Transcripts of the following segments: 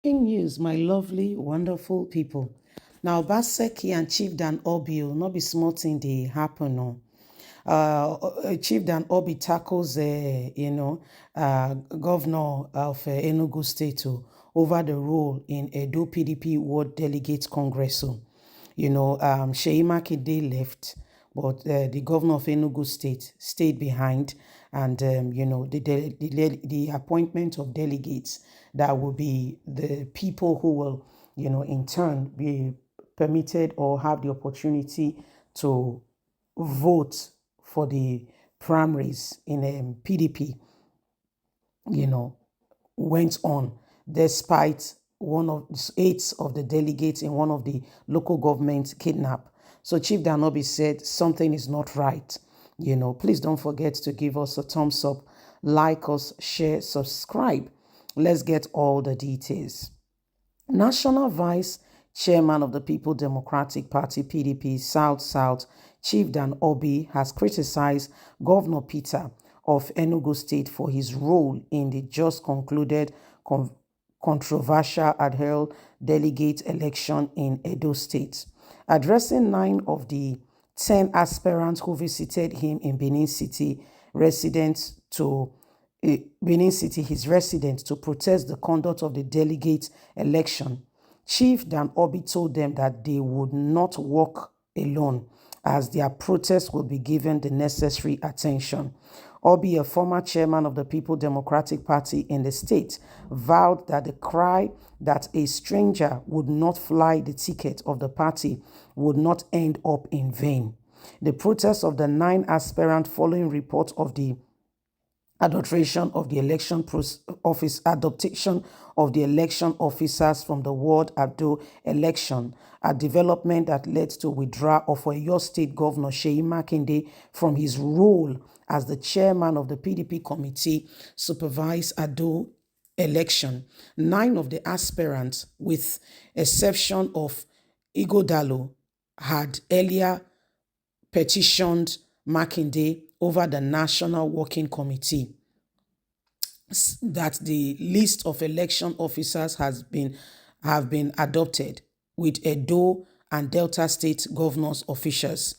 Breaking news, my lovely, wonderful people. Now, OBASEKI and Chief Dan Obi will not be small thing they happen. No. Chief Dan Obi tackles, governor of Enugu State over the role in Edo PDP World Delegates Congress. Sheyi Makinde left, but the governor of Enugu State stayed behind, and the appointment of delegates that will be the people who will, in turn be permitted or have the opportunity to vote for the primaries in PDP, went on despite one of eight of the delegates in one of the local governments kidnapped. So Chief Danobi said something is not right. Please don't forget to give us a thumbs up, like us, share, subscribe. Let's get all the details. National Vice Chairman of the People Democratic Party PDP South South, Chief Dan Obi, has criticized Governor Peter of Enugu State for his role in the just concluded controversial adult delegate election in Edo State. Addressing 9 of the 10 aspirants who visited him in Benin City, his residence to protest the conduct of the delegate election, Chief Dan Obi told them that they would not walk alone as their protest would be given the necessary attention. Obi, a former chairman of the People Democratic Party in the state, vowed that the cry that a stranger would not fly the ticket of the party would not end up in vain. The protest of the 9 aspirants following report of the adaptation of the election officers from the Ward Abdo election, a development that led to withdrawal of Oyo State Governor Sheyi Makinde from his role as the chairman of the PDP committee supervised Ado election. 9 of the aspirants, with exception of Igodalo, had earlier petitioned Makinde over the National Working Committee that the list of election officers have been adopted with Edo and Delta State governors officials.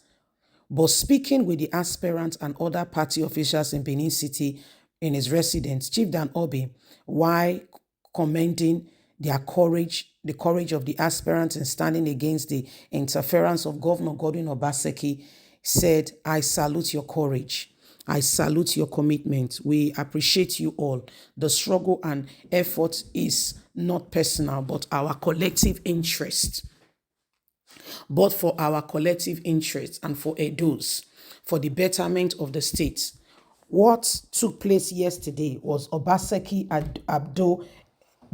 But speaking with the aspirants and other party officials in Benin City in his residence, Chief Dan Obi, while commending their courage, the courage of the aspirants in standing against the interference of Governor Godwin Obaseki, said, "I salute your courage. I salute your commitment. We appreciate you all. The struggle and effort is not personal, but our collective interest. But for our collective interest and for Edo's, for the betterment of the state." What took place yesterday was Obaseki Abdo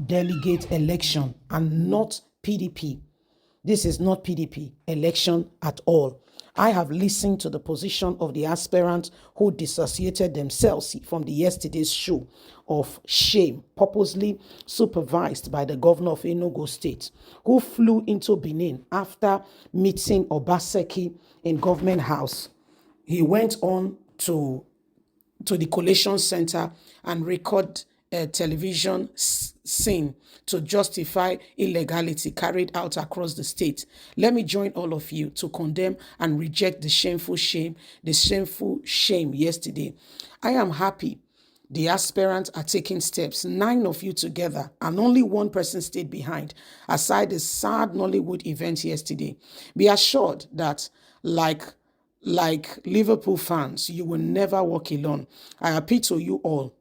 delegate election and not PDP. This is not PDP election at all. I have listened to the position of the aspirants who dissociated themselves from the yesterday's show of shame, purposely supervised by the governor of Enugu State, who flew into Benin after meeting Obaseki in Government House. He went on to the collation center and record a television scene to justify illegality carried out across the state. Let me join all of you to condemn and reject the shameful shame yesterday. I am happy the aspirants are taking steps, 9 of you together, and only one person stayed behind, aside the sad Nollywood event yesterday. Be assured that, like Liverpool fans, you will never walk alone. I appeal to you all,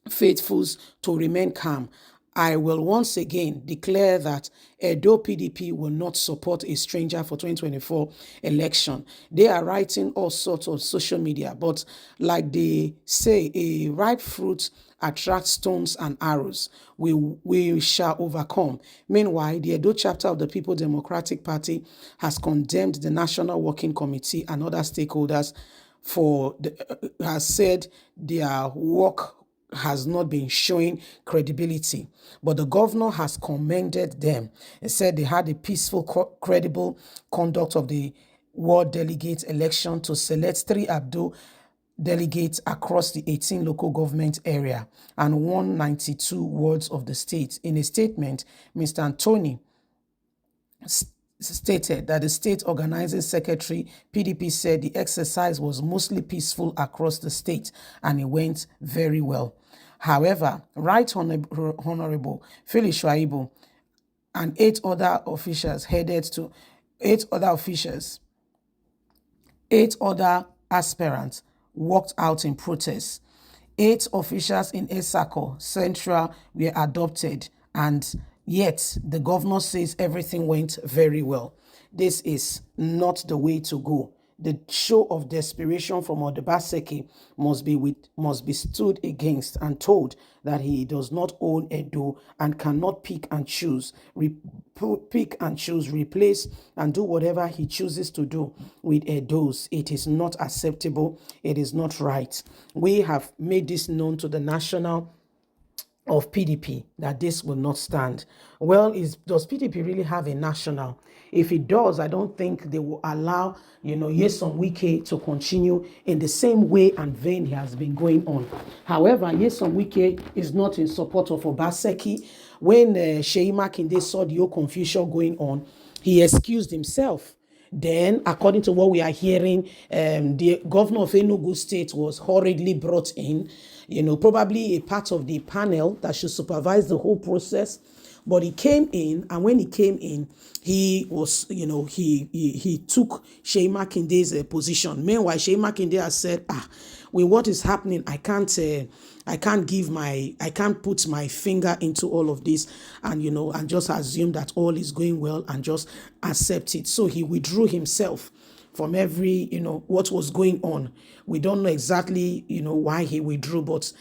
faithfuls, to remain calm. I will once again declare that Edo PDP will not support a stranger for 2024 election. They are writing all sorts on social media, but like they say, a ripe fruit attracts stones and arrows. We shall overcome. Meanwhile, the Edo chapter of the People Democratic Party has condemned the National Working Committee and other stakeholders has said their work has not been showing credibility. But the governor has commended them and said they had a peaceful, credible conduct of the ward delegate election to select 3 Abdo delegates across the 18 local government area and 192 wards of the state. In a statement, Mr. Anthony stated that the state organizing secretary, PDP, said the exercise was mostly peaceful across the state and it went very well. However, Right Honorable Phyllis Shuaibu and eight other aspirants walked out in protest. 8 officials in Esako Central were adopted, and yet the governor says everything went very well. This is not the way to go. The show of desperation from OBASEKI must be stood against and told that he does not own Edo and cannot pick and choose, replace and do whatever he chooses to do with Edos. It is not acceptable. It is not right. We have made this known to the national of PDP that this will not stand. Well, does PDP really have a national? If it does, I don't think they will allow, Nyesom Wike to continue in the same way and vein he has been going on. However, Nyesom Wike is not in support of Obaseki. When Seyi Makinde saw the whole confusion going on, he excused himself. Then, according to what we are hearing, the governor of Enugu State was hurriedly brought in, probably a part of the panel that should supervise the whole process. But he came in, and when he came in, he was, he took Seyi Makinde's position. Meanwhile, Seyi Makinde has said, with what is happening, I can't put my finger into all of this and just assume that all is going well and just accept it. So he withdrew himself from every, what was going on. We don't know exactly, why he withdrew, but,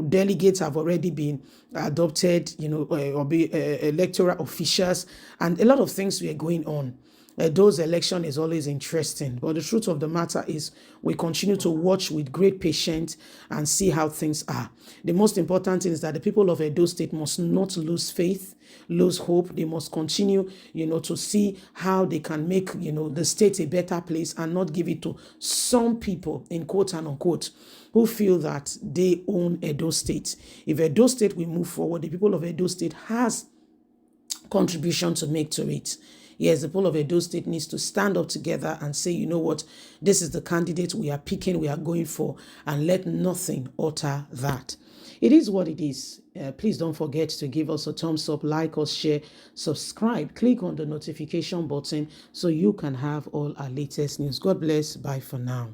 delegates have already been adopted, electoral officials, and a lot of things were going on. Those election is always interesting, but the truth of the matter is we continue to watch with great patience and see how things are. The most important thing is that the people of Edo State must not lose faith, lose hope. They must continue, to see how they can make, the state a better place and not give it to some people, in quote and unquote, who feel that they own Edo State. If Edo State will move forward, the people of Edo State has contribution to make to it. Yes, the people of Edo State needs to stand up together and say, you know what, this is the candidate we are picking, we are going for, and let nothing alter that. It is what it is. Please don't forget to give us a thumbs up, like us, share, subscribe, click on the notification button so you can have all our latest news. God bless. Bye for now.